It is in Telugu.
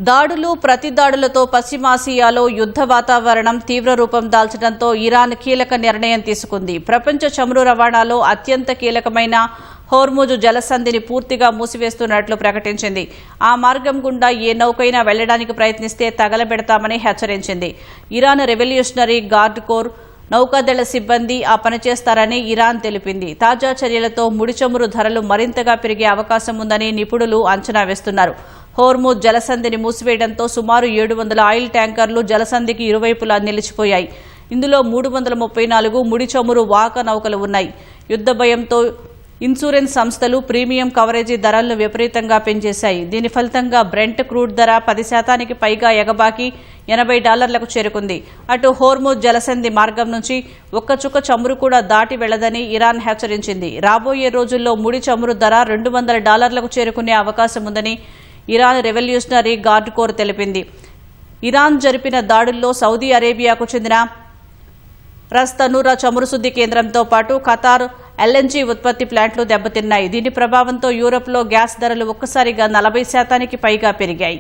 దాడులు ప్రతిదాడులతో పశ్చిమాసియాలో యుద్ధ వాతావరణం తీవ్ర రూపం దాల్చడంతో ఇరాన్ కీలక నిర్ణయం తీసుకుంది. ప్రపంచ చమురు రవాణాలో అత్యంత కీలకమైన హోర్ముజు జలసంధిని పూర్తిగా మూసివేస్తున్నట్లు ప్రకటించింది. ఆ మార్గం గుండా ఏ నౌకైనా వెళ్లడానికి ప్రయత్నిస్తే తగలబెడతామని హెచ్చరించింది. ఇరాన్ రెవల్యూషనరీ గార్డ్ కోర్ నౌకాదళ సిబ్బంది ఆ పనిచేస్తారని ఇరాన్ తెలిపింది. తాజా చర్యలతో ముడి చమురు ధరలు మరింతగా పెరిగే అవకాశం ఉందని నిపుణులు అంచనా వేస్తున్నారు. హోర్ముజ్ జలసంధిని మూసివేయడంతో సుమారు 700 ఆయిల్ ట్యాంకర్లు జలసంధికి ఇరువైపులా నిలిచిపోయాయి. ఇందులో 334 ముడి చమురు వాహక నౌకలు ఉన్నాయి. యుద్ధ భయంతో ఇన్సూరెన్స్ సంస్థలు ప్రీమియం కవరేజీ ధరలను విపరీతంగా పెంచేశాయి. దీని ఫలితంగా బ్రెంట్ క్రూడ్ ధర 10% పైగా ఎగబాకి $80లకు చేరుకుంది. అటు హోర్ముజ్ జలసంధి మార్గం నుంచి ఒక్క చుక్క చమురు కూడా దాటి వెళ్లదని ఇరాన్ హెచ్చరించింది. రాబోయే రోజుల్లో ముడి చమురు ధర $200లకు చేరుకునే అవకాశం ఉందని ఇరాన్ రెవల్యూషనరీ గార్డ్ కోర్ తెలిపింది. ఇరాన్ జరిపిన దాడుల్లో సౌదీ అరేబియాకు చెందిన రస్ తనూరా చమురు శుద్ధి కేంద్రంతో పాటు ఖతార్ ఎల్ఎన్జీ ఉత్పత్తి ప్లాంట్లు దెబ్బతిన్నాయి. దీని ప్రభావంతో యూరప్లో గ్యాస్ ధరలు ఒక్కసారిగా 40% పైగా పెరిగాయి.